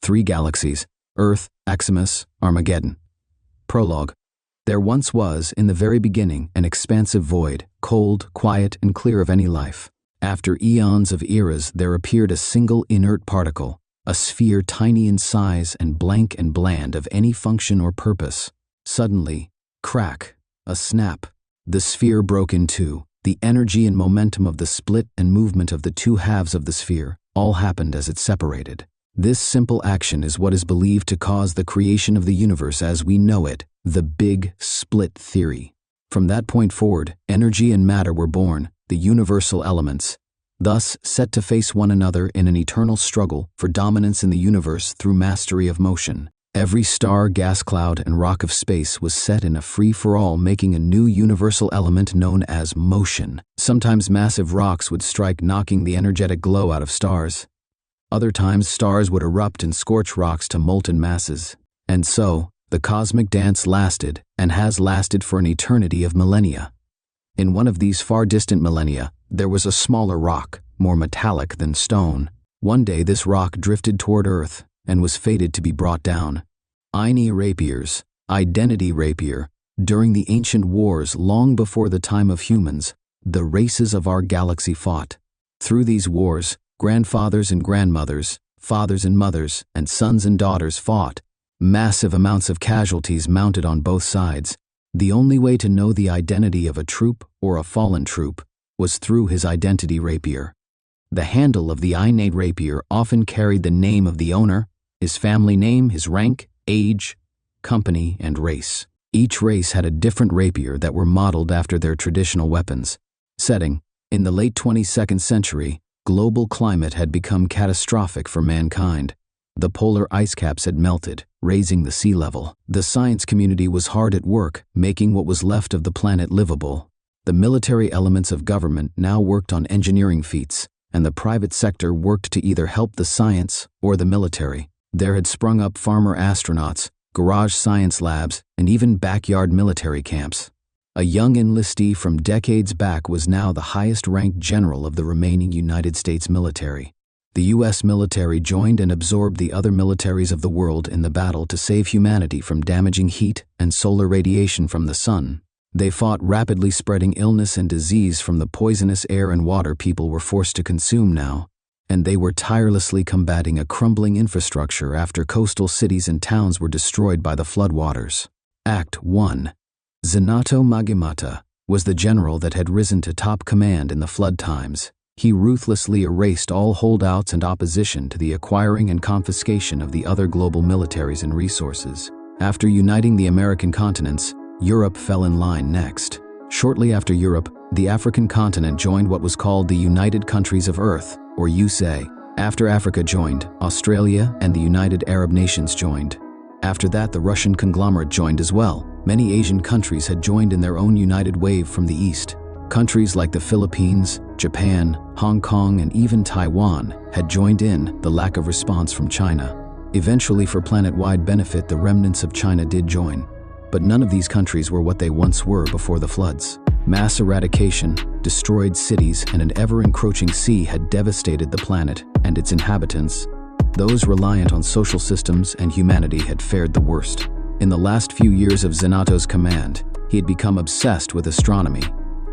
Three galaxies: Earth, Axamus, Armageddon. Prologue. There once was, in the very beginning, an expansive void, cold, quiet, and clear of any life. After eons of eras, there appeared a single inert particle, a sphere tiny in size and blank and bland of any function or purpose. Suddenly, crack, a snap. The sphere broke in two. The energy and momentum of the split and movement of the two halves of the sphere all happened as it separated. This simple action is what is believed to cause the creation of the universe as we know it, the Big Split theory. From that point forward, energy and matter were born, the universal elements, thus set to face one another in an eternal struggle for dominance in the universe through mastery of motion. Every star, gas cloud, and rock of space was set in a free-for-all, making a new universal element known as motion. Sometimes massive rocks would strike, knocking the energetic glow out of stars. Other times stars would erupt and scorch rocks to molten masses. And so, the cosmic dance lasted, and has lasted for an eternity of millennia. In one of these far-distant millennia, there was a smaller rock, more metallic than stone. One day this rock drifted toward Earth, and was fated to be brought down. Aine rapiers, identity rapier, during the ancient wars long before the time of humans, the races of our galaxy fought. Through these wars, grandfathers and grandmothers, fathers and mothers, and sons and daughters fought. Massive amounts of casualties mounted on both sides. The only way to know the identity of a troop or a fallen troop was through his identity rapier. The handle of the Aine rapier often carried the name of the owner, his family name, his rank, age, company, and race. Each race had a different rapier that were modeled after their traditional weapons. Setting. In the late 22nd century, global climate had become catastrophic for mankind. The polar ice caps had melted, raising the sea level. The science community was hard at work, making what was left of the planet livable. The military elements of government now worked on engineering feats, and the private sector worked to either help the science or the military. There had sprung up farmer astronauts, garage science labs, and even backyard military camps. A young enlistee from decades back was now the highest-ranked general of the remaining United States military. The U.S. military joined and absorbed the other militaries of the world in the battle to save humanity from damaging heat and solar radiation from the sun. They fought rapidly spreading illness and disease from the poisonous air and water people were forced to consume now. And they were tirelessly combating a crumbling infrastructure after coastal cities and towns were destroyed by the floodwaters. Act 1. Zanato Magimata was the general that had risen to top command in the flood times. He ruthlessly erased all holdouts and opposition to the acquiring and confiscation of the other global militaries and resources. After uniting the American continents, Europe fell in line next. Shortly after Europe, the African continent joined what was called the United Countries of Earth, or USA. After Africa joined, Australia and the United Arab Nations joined. After that, the Russian conglomerate joined as well. Many Asian countries had joined in their own united wave from the east. Countries like the Philippines, Japan, Hong Kong, and even Taiwan had joined in, the lack of response from China. Eventually, for planet-wide benefit, the remnants of China did join. But none of these countries were what they once were before the floods. Mass eradication, destroyed cities, and an ever-encroaching sea had devastated the planet and its inhabitants. Those reliant on social systems and humanity had fared the worst. In the last few years of Zanato's command, he had become obsessed with astronomy.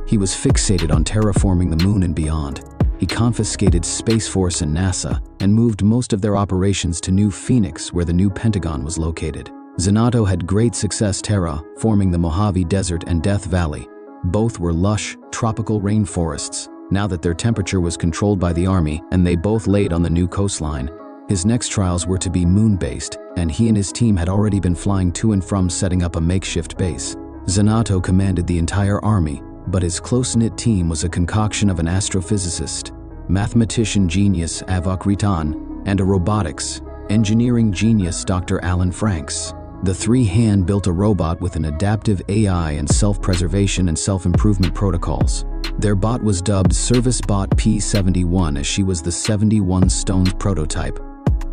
He was fixated on terraforming the moon and beyond. He confiscated Space Force and NASA and moved most of their operations to New Phoenix, where the new Pentagon was located. Zanato had great success terraforming the Mojave Desert and Death Valley. Both were lush, tropical rainforests, now that their temperature was controlled by the army and they both laid on the new coastline. His next trials were to be moon-based, and he and his team had already been flying to and from setting up a makeshift base. Zanato commanded the entire army, but his close-knit team was a concoction of an astrophysicist, mathematician genius Avok Ritan, and a robotics, engineering genius Dr. Alan Franks. The three hand-built a robot with an adaptive AI and self-preservation and self-improvement protocols. Their bot was dubbed ServiceBot P-71 as she was the 71 Stones prototype.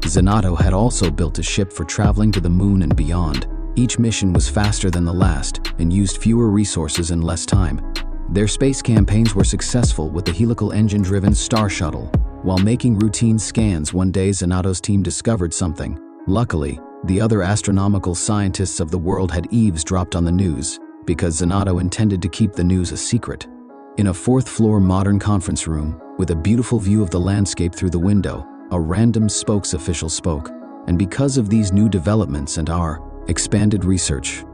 Zanato had also built a ship for traveling to the moon and beyond. Each mission was faster than the last and used fewer resources and less time. Their space campaigns were successful with the helical engine-driven Star Shuttle. While making routine scans, one day Zanato's team discovered something. Luckily, the other astronomical scientists of the world had eavesdropped on the news, because Zanato intended to keep the news a secret. In a fourth-floor modern conference room, with a beautiful view of the landscape through the window, a random spokes official spoke, and because of these new developments and our expanded research,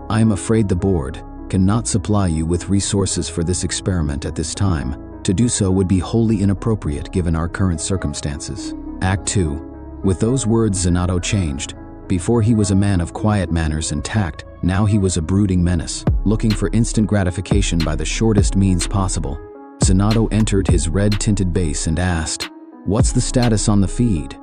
I am afraid the board cannot supply you with resources for this experiment at this time. To do so would be wholly inappropriate given our current circumstances. Act 2. With those words, Zanato changed. Before he was a man of quiet manners and tact, now he was a brooding menace, looking for instant gratification by the shortest means possible. Zanato entered his red-tinted base and asked, "What's the status on the feed?"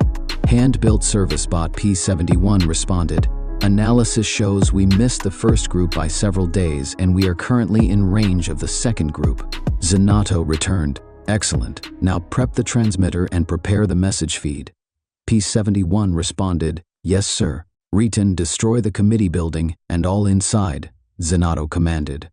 Hand-built service bot P71 responded, "Analysis shows we missed the first group by several days and we are currently in range of the second group." Zanato returned, "Excellent. Now prep the transmitter and prepare the message feed." P71 responded, "Yes, sir. Riton, destroy the committee building and all inside," Zanato commanded.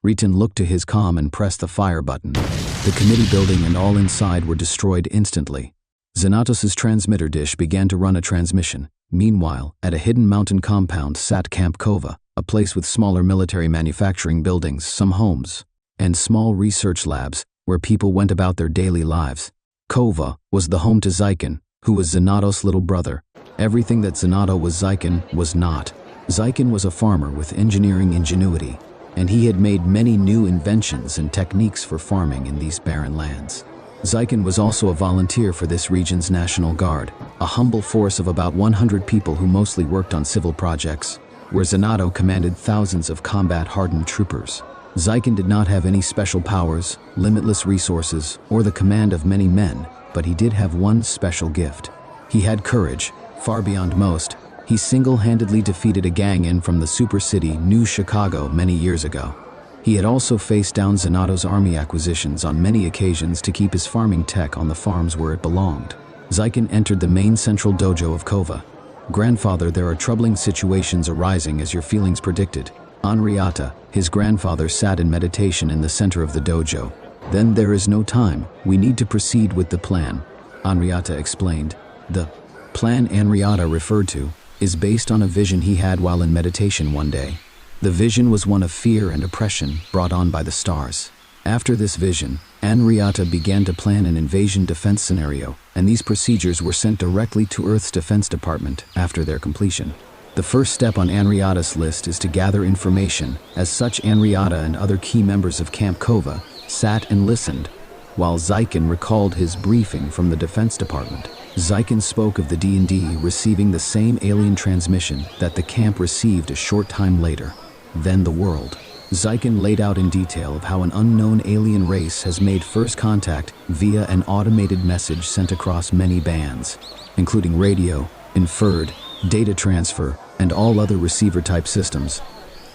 Riton looked to his comm and pressed the fire button. The committee building and all inside were destroyed instantly. Zanatos's transmitter dish began to run a transmission. Meanwhile, at a hidden mountain compound sat Camp Kova, a place with smaller military manufacturing buildings, some homes, and small research labs where people went about their daily lives. Kova was the home to Zykan, who was Zanato's little brother. Everything that Zanato was, Zykan was not. Zykan was a farmer with engineering ingenuity, and he had made many new inventions and techniques for farming in these barren lands. Zykan was also a volunteer for this region's National Guard, a humble force of about 100 people who mostly worked on civil projects, where Zanato commanded thousands of combat-hardened troopers. Zykan did not have any special powers, limitless resources, or the command of many men, but he did have one special gift. He had courage, far beyond most. He single-handedly defeated a gang in from the super city New Chicago many years ago. He had also faced down Zanato's army acquisitions on many occasions to keep his farming tech on the farms where it belonged. Zykan entered the main central dojo of Kova. "Grandfather, there are troubling situations arising as your feelings predicted." Anriata, his grandfather, sat in meditation in the center of the dojo. "Then there is no time. We need to proceed with the plan," Anriata explained. The plan Anriata referred to is based on a vision he had while in meditation one day. The vision was one of fear and oppression brought on by the stars. After this vision, Anriata began to plan an invasion defense scenario, and these procedures were sent directly to Earth's Defense Department after their completion. The first step on Anriata's list is to gather information. As such, Anriata and other key members of Camp Kova sat and listened, while Zykan recalled his briefing from the Defense Department. Zykan spoke of the D&D receiving the same alien transmission that the camp received a short time later. Then the world. Zykan laid out in detail of how an unknown alien race has made first contact via an automated message sent across many bands, including radio, inferred, data transfer, and all other receiver-type systems.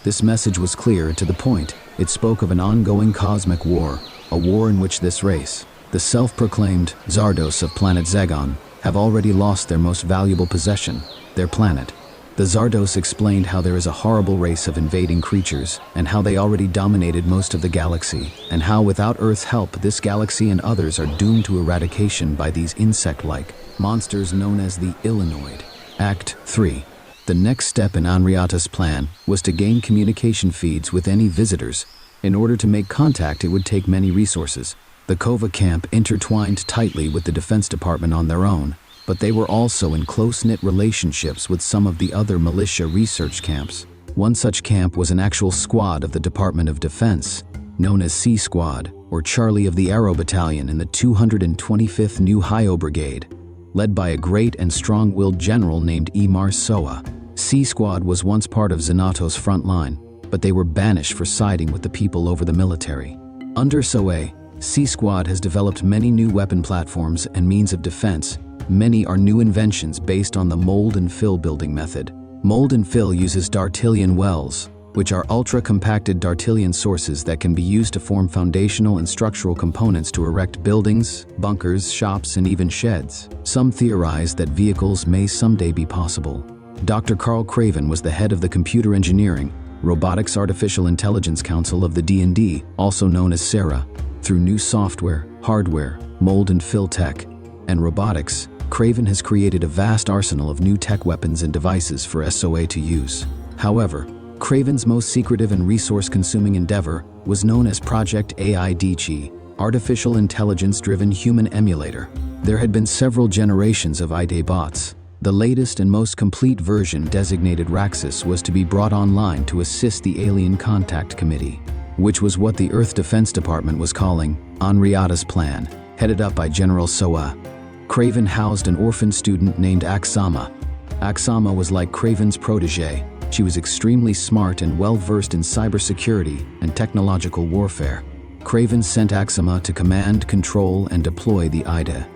This message was clear and to the point. It spoke of an ongoing cosmic war, a war in which this race, the self-proclaimed Zardos of planet Zegon, have already lost their most valuable possession, their planet. The Zardos explained how there is a horrible race of invading creatures, and how they already dominated most of the galaxy, and how without Earth's help this galaxy and others are doomed to eradication by these insect-like monsters known as the Illinoid. Act 3. The next step in Anriata's plan was to gain communication feeds with any visitors. In order to make contact, it would take many resources. The Kova camp intertwined tightly with the Defense Department on their own, but they were also in close-knit relationships with some of the other militia research camps. One such camp was an actual squad of the Department of Defense, known as C Squad, or Charlie of the Arrow Battalion in the 225th New Hio Brigade, led by a great and strong-willed general named Imar Soa. C Squad was once part of Zanato's front line, but they were banished for siding with the people over the military. Under Soa, C Squad has developed many new weapon platforms and means of defense. Many are new inventions based on the mold and fill building method. Mold and fill uses Dartilian wells, which are ultra-compacted Dartilian sources that can be used to form foundational and structural components to erect buildings, bunkers, shops, and even sheds. Some theorize that vehicles may someday be possible. Dr. Carl Craven was the head of the Computer Engineering, Robotics Artificial Intelligence Council of the D&D, also known as SARA. Through new software, hardware, mold and fill tech, and robotics, Craven has created a vast arsenal of new tech weapons and devices for SOA to use. However, Craven's most secretive and resource-consuming endeavor was known as Project AIDC, Artificial Intelligence-Driven Human Emulator. There had been several generations of IDE bots. The latest and most complete version, designated GalaxieS, was to be brought online to assist the Alien Contact Committee, which was what the Earth Defense Department was calling Anriata's Plan, headed up by General Soa. Craven housed an orphan student named Axama. Axama was like Craven's protege. She was extremely smart and well-versed in cybersecurity and technological warfare. Craven sent Axama to command, control, and deploy the IDE.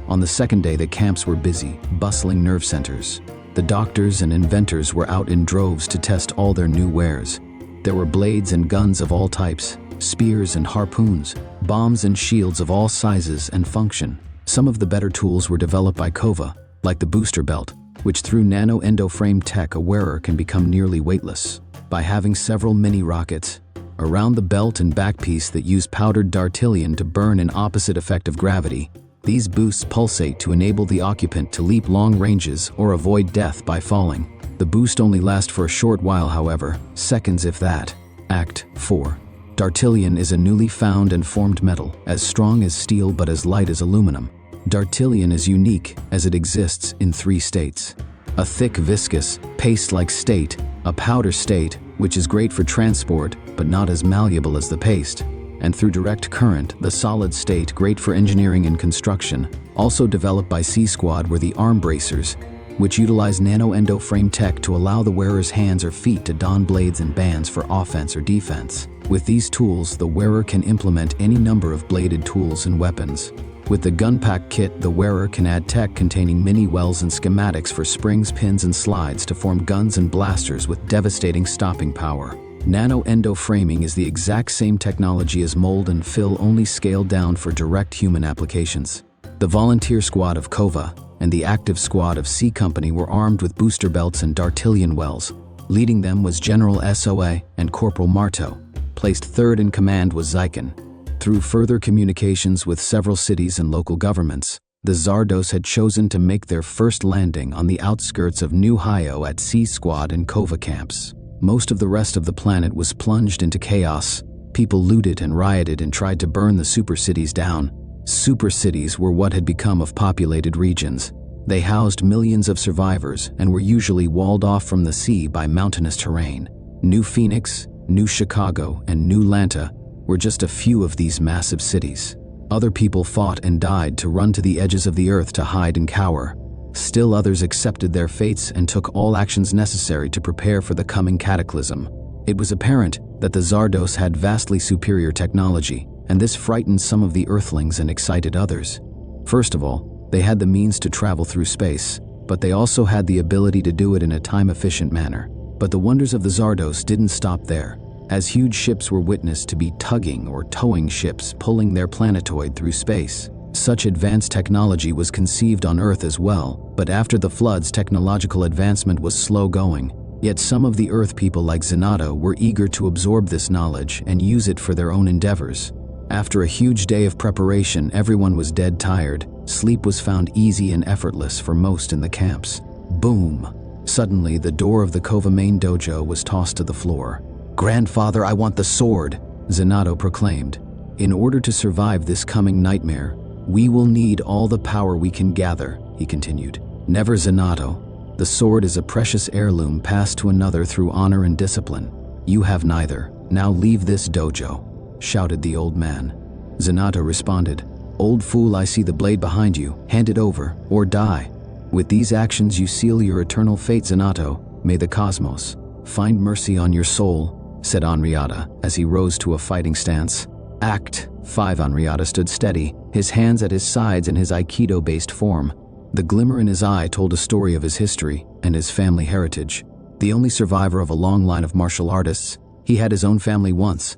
On the second day, the camps were busy, bustling nerve centers. The doctors and inventors were out in droves to test all their new wares. There were blades and guns of all types, spears and harpoons, bombs and shields of all sizes and function. Some of the better tools were developed by Kova, like the booster belt, which through nano-endoframe tech a wearer can become nearly weightless. By having several mini-rockets around the belt and backpiece that use powdered dartillion to burn an opposite effect of gravity, these boosts pulsate to enable the occupant to leap long ranges or avoid death by falling. The boost only lasts for a short while, however, seconds if that. Act 4. Dartillion is a newly found and formed metal, as strong as steel but as light as aluminum. Dartillion is unique as it exists in 3 states. A thick, viscous, paste-like state, a powder state, which is great for transport but not as malleable as the paste, and through direct current, the solid state, great for engineering and construction. Also developed by C-Squad were the arm bracers, which utilize nano-endoframe tech to allow the wearer's hands or feet to don blades and bands for offense or defense. With these tools, the wearer can implement any number of bladed tools and weapons. With the gunpack kit, the wearer can add tech containing mini-wells and schematics for springs, pins, and slides to form guns and blasters with devastating stopping power. Nano-endoframing is the exact same technology as mold and fill, only scaled down for direct human applications. The volunteer squad of Kova and the active squad of C Company were armed with booster belts and dartillion wells. Leading them was General SOA and Corporal Marto. Placed third in command was Zykan. Through further communications with several cities and local governments, the Zardos had chosen to make their first landing on the outskirts of New Hio at C Squad and Kova camps. Most of the rest of the planet was plunged into chaos. People looted and rioted and tried to burn the super cities down. Super cities were what had become of populated regions. They housed millions of survivors and were usually walled off from the sea by mountainous terrain. New Phoenix, New Chicago, and New Lanta were just a few of these massive cities. Other people fought and died to run to the edges of the earth to hide and cower. Still others accepted their fates and took all actions necessary to prepare for the coming cataclysm. It was apparent that the Zardos had vastly superior technology, and this frightened some of the Earthlings and excited others. First of all, they had the means to travel through space, but they also had the ability to do it in a time-efficient manner. But the wonders of the Zardos didn't stop there, as huge ships were witnessed to be tugging or towing ships pulling their planetoid through space. Such advanced technology was conceived on Earth as well, but after the floods, technological advancement was slow going. Yet some of the Earth people like Zenato were eager to absorb this knowledge and use it for their own endeavors. After a huge day of preparation, everyone was dead tired. Sleep was found easy and effortless for most in the camps. Boom! Suddenly, the door of the Kova main dojo was tossed to the floor. "Grandfather, I want the sword," Zenato proclaimed. "In order to survive this coming nightmare, we will need all the power we can gather," he continued. "Never, Zenato. The sword is a precious heirloom passed to another through honor and discipline. You have neither. Now leave this dojo," shouted the old man. Zenato responded, "Old fool, I see the blade behind you. Hand it over, or die. With these actions you seal your eternal fate, Zenato. May the cosmos find mercy on your soul," said Anriata as he rose to a fighting stance. Act 5. Anriata stood steady, his hands at his sides in his Aikido-based form. The glimmer in his eye told a story of his history and his family heritage. The only survivor of a long line of martial artists, he had his own family once.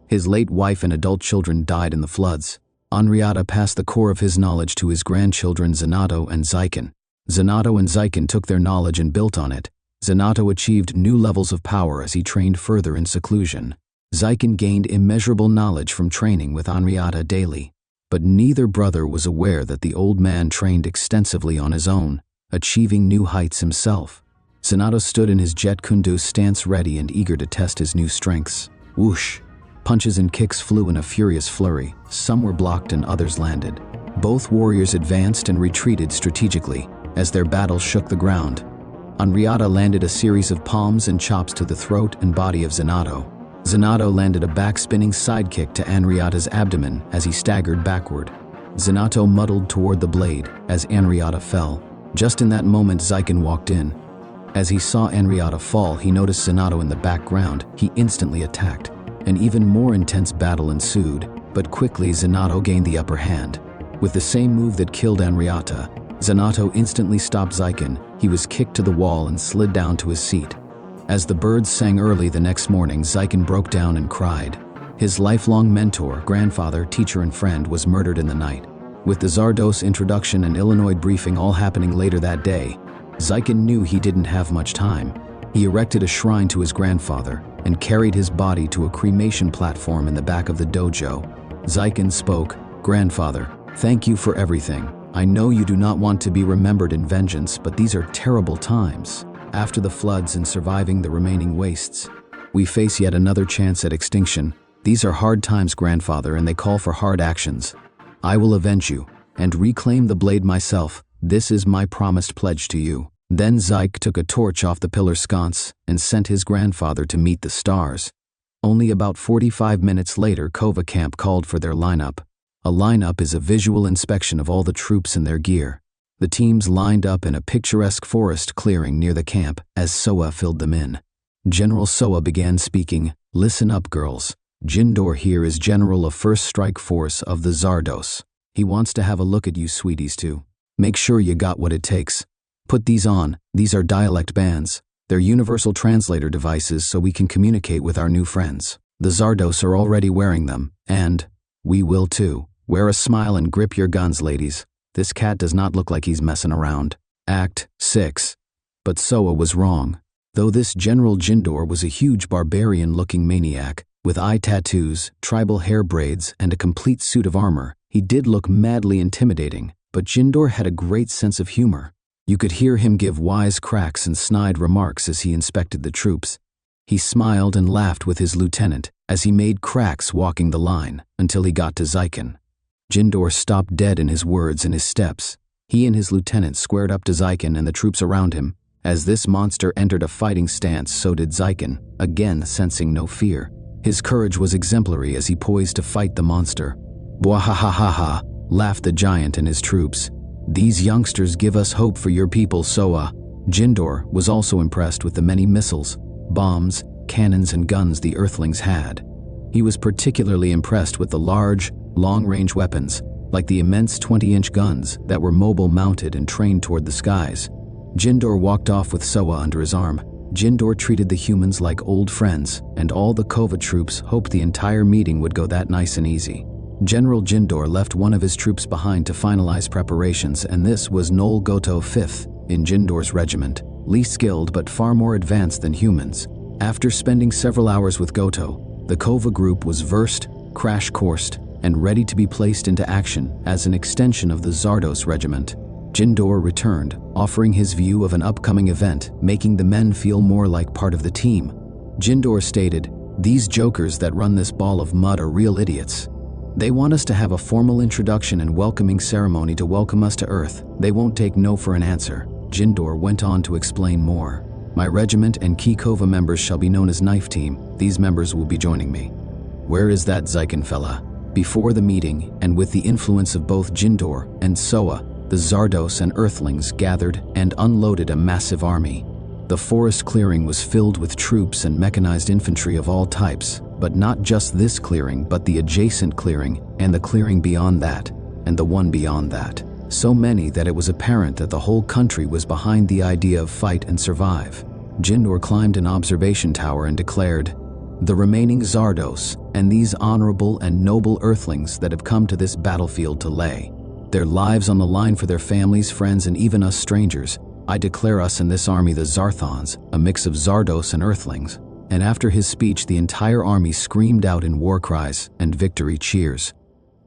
His late wife and adult children died in the floods. Anriata passed the core of his knowledge to his grandchildren Zenato and Zykan. Zenato and Zykan took their knowledge and built on it. Zenato achieved new levels of power as he trained further in seclusion. Zykan gained immeasurable knowledge from training with Anriata daily. But neither brother was aware that the old man trained extensively on his own, achieving new heights himself. Zanato stood in his Jet Kundu stance, ready and eager to test his new strengths. Whoosh! Punches and kicks flew in a furious flurry. Some were blocked and others landed. Both warriors advanced and retreated strategically as their battle shook the ground. Anriata landed a series of palms and chops to the throat and body of Zanato. Zanato landed a back-spinning sidekick to Anriata's abdomen as he staggered backward. Zanato muddled toward the blade as Anriata fell. Just in that moment, Zyken walked in. As he saw Anriata fall, he noticed Zanato in the background. He instantly attacked. An even more intense battle ensued, but quickly Zanato gained the upper hand. With the same move that killed Anriata, Zanato instantly stopped Zyken. He was kicked to the wall and slid down to his seat. As the birds sang early the next morning, Zyken broke down and cried. His lifelong mentor, grandfather, teacher, and friend was murdered in the night. With the Zardos introduction and Illinois briefing all happening later that day, Zyken knew he didn't have much time. He erected a shrine to his grandfather and carried his body to a cremation platform in the back of the dojo. Zyken spoke, "Grandfather, thank you for everything. I know you do not want to be remembered in vengeance, but these are terrible times. After the floods and surviving the remaining wastes, we face yet another chance at extinction. These are hard times, grandfather, and they call for hard actions. I will avenge you and reclaim the blade myself. This is my promised pledge to you." Then Zyke took a torch off the pillar sconce and sent his grandfather to meet the stars. Only about 45 minutes later, Kova Camp called for their lineup. A lineup is a visual inspection of all the troops and their gear. The teams lined up in a picturesque forest clearing near the camp as Soa filled them in. General Soa began speaking. "Listen up, girls. Jindor here is general of First Strike Force of the Zardos. He wants to have a look at you sweeties too. Make sure you got what it takes. Put these on. These are dialect bands. They're universal translator devices so we can communicate with our new friends. The Zardos are already wearing them, and we will too. Wear a smile and grip your guns, ladies. This cat does not look like he's messing around." Act 6. But Soa was wrong. Though this General Jindor was a huge barbarian-looking maniac, with eye tattoos, tribal hair braids, and a complete suit of armor, he did look madly intimidating. But Jindor had a great sense of humor. You could hear him give wise cracks and snide remarks as he inspected the troops. He smiled and laughed with his lieutenant as he made cracks walking the line until he got to Zyken. Jindor stopped dead in his words and his steps. He and his lieutenant squared up to Zyken and the troops around him. As this monster entered a fighting stance, so did Zyken, again sensing no fear. His courage was exemplary as he poised to fight the monster. "Bwahahaha," laughed the giant and his troops. "These youngsters give us hope for your people, Soa." Jindor was also impressed with the many missiles, bombs, cannons, and guns the Earthlings had. He was particularly impressed with the large, long-range weapons, like the immense 20-inch guns that were mobile-mounted and trained toward the skies. Jindor walked off with Soa under his arm. Jindor treated the humans like old friends, and all the Kova troops hoped the entire meeting would go that nice and easy. General Jindor left one of his troops behind to finalize preparations, and this was Noel Goto 5th in Jindor's regiment, least skilled but far more advanced than humans. After spending several hours with Goto, the Kova group was versed, crash-coursed, and ready to be placed into action as an extension of the Zardos regiment. Jindor returned, offering his view of an upcoming event, making the men feel more like part of the team. Jindor stated, "These jokers that run this ball of mud are real idiots. They want us to have a formal introduction and welcoming ceremony to welcome us to Earth. They won't take no for an answer." Jindor went on to explain more. "My regiment and key Kova members shall be known as Knife Team. These members will be joining me." "Where is that Zyken fella?" Before the meeting, and with the influence of both Jindor and Soa, the Zardos and Earthlings gathered and unloaded a massive army. The forest clearing was filled with troops and mechanized infantry of all types, but not just this clearing, but the adjacent clearing, and the clearing beyond that, and the one beyond that. So many that it was apparent that the whole country was behind the idea of fight and survive. Jindor climbed an observation tower and declared, "The remaining Zardos, and these honorable and noble Earthlings that have come to this battlefield to lay their lives on the line for their families, friends, and even us strangers, I declare us in this army the Zarthons, a mix of Zardos and Earthlings." And after his speech, the entire army screamed out in war cries and victory cheers.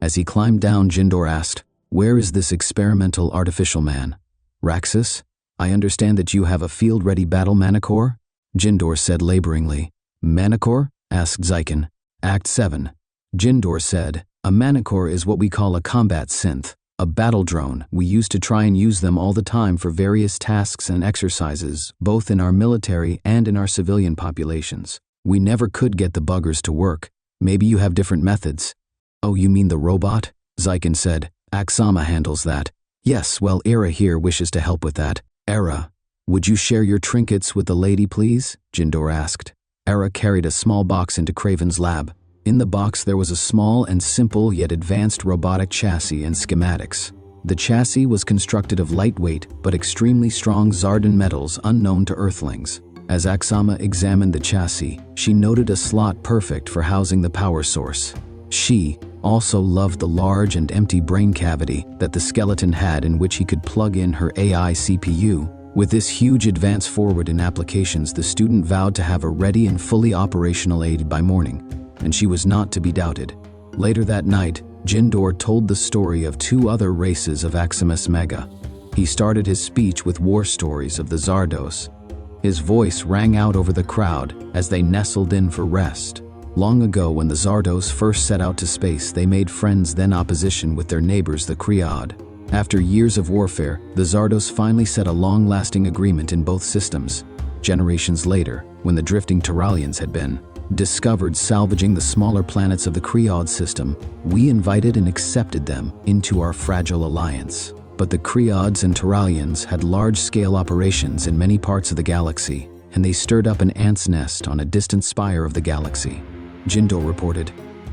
As he climbed down, Jindor asked, "Where is this experimental artificial man?" "Raxus, I understand that you have a field-ready battle manicore?" Jindor said laboringly. "Manicore?" asked Zykan. Act 7. Jindor said, "A manicore is what we call a combat synth, a battle drone. We used to try and use them all the time for various tasks and exercises, both in our military and in our civilian populations. We never could get the buggers to work. Maybe you have different methods." "Oh, you mean the robot?" Zykan said. "Axama handles that." "Yes, well, Era here wishes to help with that." "Era, would you share your trinkets with the lady, please?" Jindor asked. Era carried a small box into Craven's lab. In the box there was a small and simple yet advanced robotic chassis and schematics. The chassis was constructed of lightweight but extremely strong Zardan metals unknown to Earthlings. As Axama examined the chassis, she noted a slot perfect for housing the power source. She also loved the large and empty brain cavity that the skeleton had, in which he could plug in her AI CPU. With this huge advance forward in applications, the student vowed to have a ready and fully operational aid by morning, and she was not to be doubted. Later that night, Jindor told the story of 2 other races of Axamus Mega. He started his speech with war stories of the Zardos. His voice rang out over the crowd as they nestled in for rest. Long ago, when the Zardos first set out to space, they made friends, then opposition, with their neighbors, the Kreod. After years of warfare, the Zardos finally set a long-lasting agreement in both systems. Generations later, when the drifting Terralians had been discovered salvaging the smaller planets of the Kreod system, we invited and accepted them into our fragile alliance. But the Kreods and Terralians had large-scale operations in many parts of the galaxy, and they stirred up an ant's nest on a distant spire of the galaxy. Jindor reported,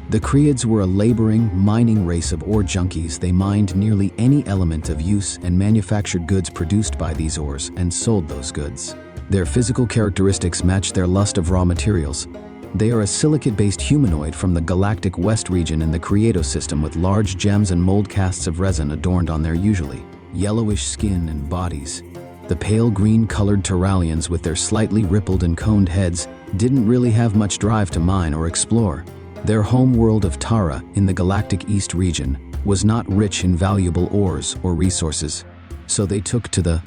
"The Kreods were a laboring, mining race of ore junkies. They mined nearly any element of use and manufactured goods produced by these ores and sold those goods. Their physical characteristics matched their lust of raw materials. They are a silicate-based humanoid from the galactic west region in the Creato system, with large gems and mold casts of resin adorned on their usually yellowish skin and bodies. The pale green-colored Terralians, with their slightly rippled and coned heads, didn't really have much drive to mine or explore. Their home world of Tara in the galactic east region was not rich in valuable ores or resources, so they took to the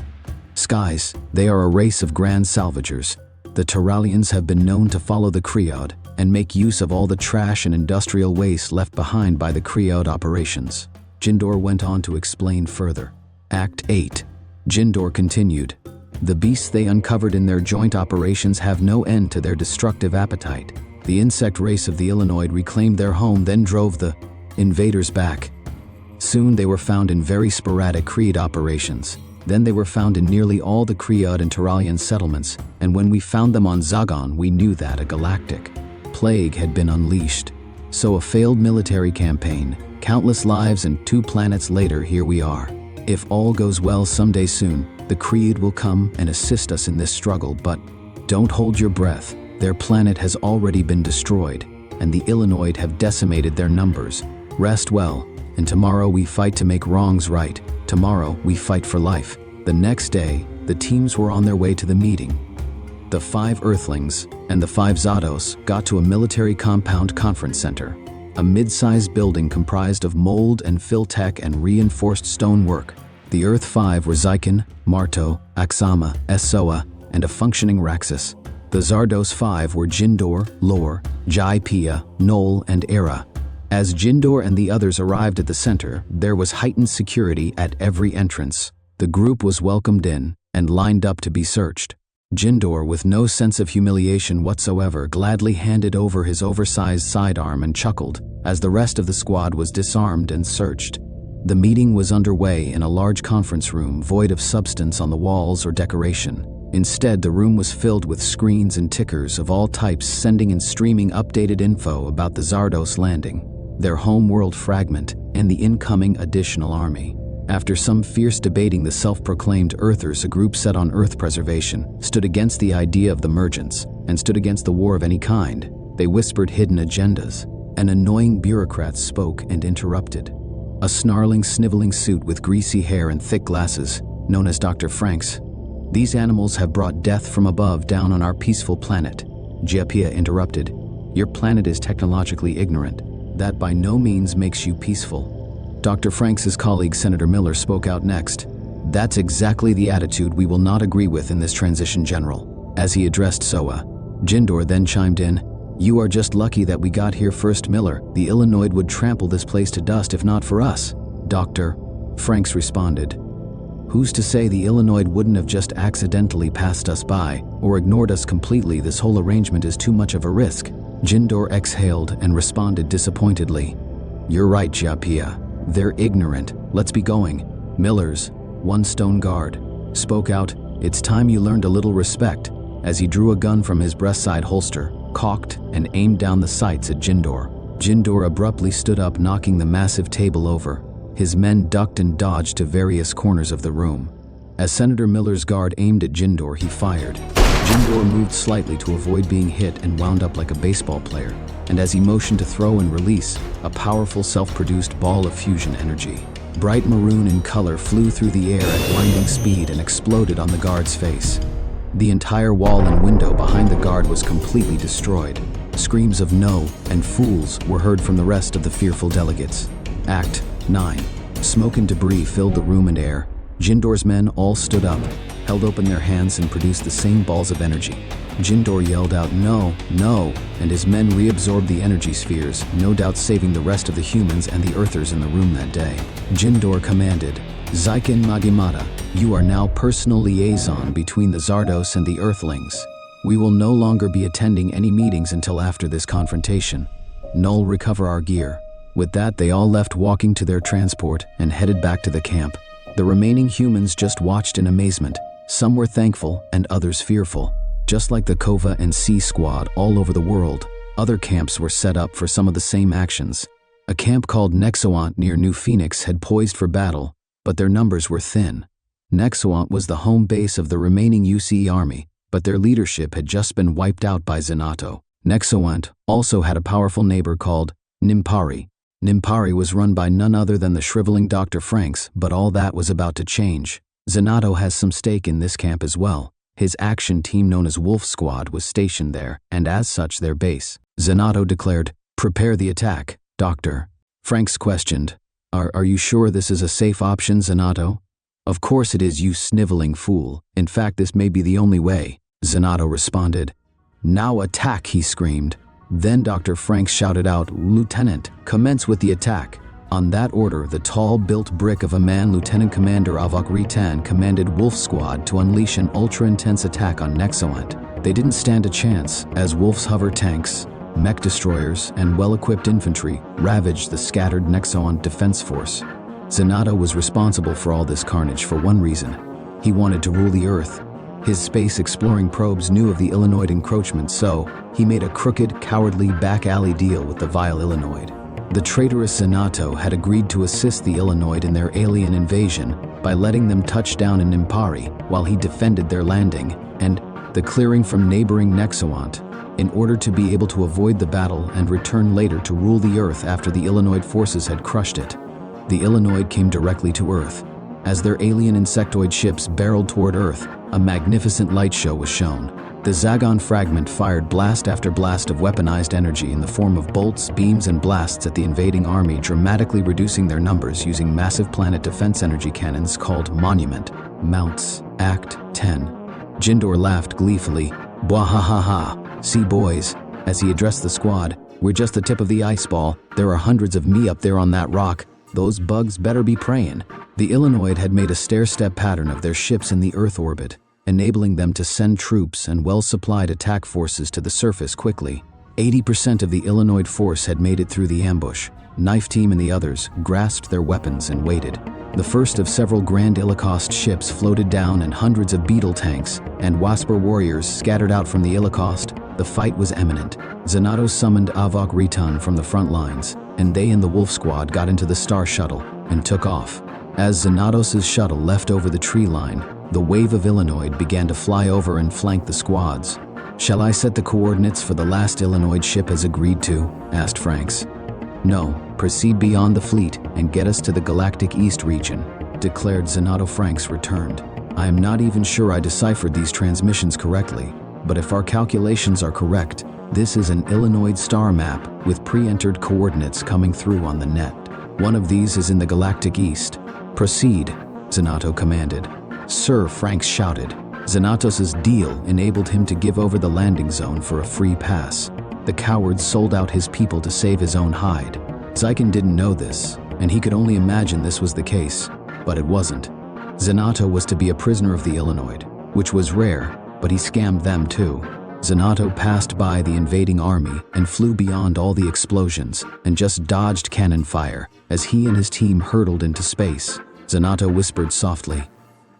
skies. They are a race of grand salvagers. The Terralians have been known to follow the Kreod and make use of all the trash and industrial waste left behind by the Kreod operations." Jindor went on to explain further. Act 8. Jindor continued, "The beasts they uncovered in their joint operations have no end to their destructive appetite. The insect race of the Illinoid reclaimed their home, then drove the invaders back. Soon they were found in very sporadic Kreod operations. Then they were found in nearly all the Kreod and Terralian settlements, and when we found them on Zagon, we knew that a galactic plague had been unleashed. So a failed military campaign, countless lives, and 2 planets later, here we are. If all goes well, someday soon, the Kreod will come and assist us in this struggle, but don't hold your breath. Their planet has already been destroyed, and the Illinoid have decimated their numbers. Rest well, and tomorrow we fight to make wrongs right. Tomorrow we fight for life." The next day, the teams were on their way to the meeting. The 5 Earthlings and the 5 Zados got to a military compound conference center, a mid-sized building comprised of mold and fill tech and reinforced stonework. The Earth 5 were Zykan, Marto, Axama, Essoa, and a functioning Raxus. The Zardos 5 were Jindor, Lor, Jai Pia, Noel, and Era. As Jindor and the others arrived at the center, there was heightened security at every entrance. The group was welcomed in and lined up to be searched. Jindor, with no sense of humiliation whatsoever, gladly handed over his oversized sidearm and chuckled as the rest of the squad was disarmed and searched. The meeting was underway in a large conference room void of substance on the walls or decoration. Instead, the room was filled with screens and tickers of all types, sending and streaming updated info about the Zardos landing, their homeworld fragment, and the incoming additional army. After some fierce debating, the self-proclaimed Earthers, a group set on Earth preservation, stood against the idea of the Mergence and stood against the war of any kind. They whispered hidden agendas. An annoying bureaucrat spoke and interrupted. A snarling, sniveling suit with greasy hair and thick glasses, known as Dr. Franks. "These animals have brought death from above down on our peaceful planet." Giapia interrupted. "Your planet is technologically ignorant. that by no means makes you peaceful. Dr. Franks' colleague Senator Miller spoke out next. That's exactly the attitude we will not agree with in this transition, General. As he addressed SOA, Jindor then chimed in, "You are just lucky that we got here first, Miller. The Illinoid would trample this place to dust if not for us." Dr. Franks responded, "Who's to say the Illinoid wouldn't have just accidentally passed us by or ignored us completely? This whole arrangement is too much of a risk." Jindor exhaled and responded disappointedly, "You're right, Japia. They're ignorant. Let's be going." Miller's one stone guard spoke out, "It's time you learned a little respect," as he drew a gun from his breastside holster, cocked, and aimed down the sights at Jindor. Jindor abruptly stood up, knocking the massive table over. His men ducked and dodged to various corners of the room. As Senator Miller's guard aimed at Jindor, he fired. Jindor moved slightly to avoid being hit and wound up like a baseball player, and as he motioned to throw and release, a powerful self-produced ball of fusion energy, bright maroon in color, flew through the air at blinding speed and exploded on the guard's face. The entire wall and window behind the guard was completely destroyed. Screams of "no" and "fools" were heard from the rest of the fearful delegates. Act 9. Smoke and debris filled the room and air. Jindor's men all stood up, held open their hands and produced the same balls of energy. Jindor yelled out, "No, no," and his men reabsorbed the energy spheres, no doubt saving the rest of the humans and the Earthers in the room that day. Jindor commanded, "Zykin Magimata, you are now personal liaison between the Zardos and the Earthlings. We will no longer be attending any meetings until after this confrontation. Null, recover our gear." With that, they all left, walking to their transport, and headed back to the camp. The remaining humans just watched in amazement. Some were thankful and others fearful. Just like the Kova and C Squad all over the world, other camps were set up for some of the same actions. A camp called Nexoant near New Phoenix had poised for battle, but their numbers were thin. Nexoant was the home base of the remaining UCE army, but their leadership had just been wiped out by Zanato. Nexoant also had a powerful neighbor called Nimpari. Nimpari was run by none other than the shriveling Dr. Franks, but all that was about to change. Zanato has some stake in this camp as well. His action team known as Wolf Squad was stationed there, and as such their base. Zanato declared, "Prepare the attack." Dr. Franks questioned, Are you sure this is a safe option, Zanato?" "Of course it is, you sniveling fool. In fact, this may be the only way," Zanato responded. "Now attack," he screamed. Then Dr. Franks shouted out, "Lieutenant, commence with the attack." On that order, the tall-built brick of a man, Lieutenant Commander Avok Ritan, commanded Wolf Squad to unleash an ultra-intense attack on Nexoant. They didn't stand a chance, as Wolf's hover tanks, mech destroyers, and well-equipped infantry ravaged the scattered Nexoant defense force. Zanato was responsible for all this carnage for one reason. He wanted to rule the Earth. His space-exploring probes knew of the Illinoid encroachment, so he made a crooked, cowardly back-alley deal with the vile Illinoid. The traitorous Zanato had agreed to assist the Illinoid in their alien invasion by letting them touch down in Nimpari while he defended their landing and the clearing from neighboring Nexoant, in order to be able to avoid the battle and return later to rule the Earth after the Illinoid forces had crushed it. The Illinoid came directly to Earth. As their alien insectoid ships barreled toward Earth, a magnificent light show was shown. The Zagon fragment fired blast after blast of weaponized energy in the form of bolts, beams, and blasts at the invading army, dramatically reducing their numbers using massive planet defense energy cannons called Monument Mounts. Act 10. Jindor laughed gleefully. "Bwahahaha. See, boys," as he addressed the squad, "we're just the tip of the ice ball. There are hundreds of me up there on that rock. Those bugs better be praying." The Illinoid had made a stair-step pattern of their ships in the Earth orbit, enabling them to send troops and well-supplied attack forces to the surface quickly. 80% of the Illinoid force had made it through the ambush. Knife Team and the others grasped their weapons and waited. The first of several Grand Illicost ships floated down, and hundreds of Beetle tanks and Wasper warriors scattered out from the Illicost. The fight was imminent. Zanato summoned Avok Ritan from the front lines, and they and the Wolf Squad got into the Star Shuttle and took off. As Xanatos' shuttle left over the tree line, the wave of Illinoid began to fly over and flank the squads. "Shall I set the coordinates for the last Illinoid ship as agreed to?" asked Franks. "No, proceed beyond the fleet and get us to the Galactic East region," declared Zanato. Franks returned. "I am not even sure I deciphered these transmissions correctly, but if our calculations are correct, This is an Illinoid star map with pre-entered coordinates coming through on the net. One of these is in the galactic east. Proceed, Xanato commanded. Sir, Franks shouted. Xanatos's deal enabled him to give over the landing zone for a free pass. The coward sold out his people to save his own hide. Zykan didn't know this, and he could only imagine this was the case, but it wasn't. Xanato was to be a prisoner of the Illinoid, which was rare, but he scammed them too. Xanato passed by the invading army and flew beyond all the explosions and just dodged cannon fire as he and his team hurtled into space. Xanato whispered softly,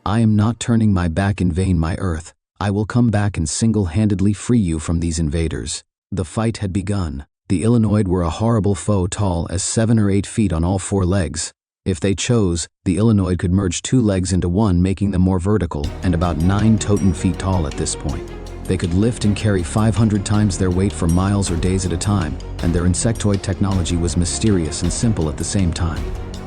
"I am not turning my back in vain, my Earth. I will come back and single-handedly free you from these invaders." The fight had begun. The Illinoid were a horrible foe, tall as 7 or 8 feet on all 4 legs. If they chose, the Illinoid could merge 2 legs into one, making them more vertical and about 9 totem feet tall at this point. They could lift and carry 500 times their weight for miles or days at a time, and their insectoid technology was mysterious and simple at the same time.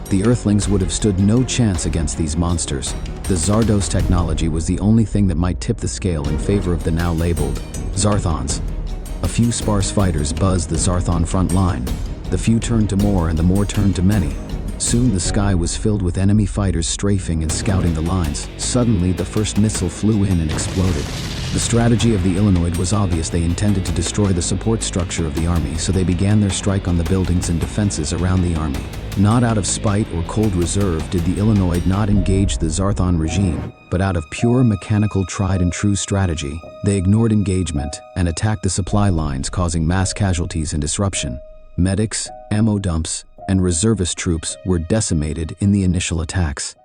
The Earthlings would have stood no chance against these monsters. The Zardos technology was the only thing that might tip the scale in favor of the now labeled Zarthons. A few sparse fighters buzzed the Zarthon front line. The few turned to more and the more turned to many. Soon the sky was filled with enemy fighters strafing and scouting the lines. Suddenly the first missile flew in and exploded. The strategy of the Illinoid was obvious. They intended to destroy the support structure of the army, so they began their strike on the buildings and defenses around the army. Not out of spite or cold reserve did the Illinoid not engage the Zarthon regime, but out of pure mechanical tried and true strategy. They ignored engagement and attacked the supply lines, causing mass casualties and disruption. Medics, ammo dumps, and reservist troops were decimated in the initial attacks.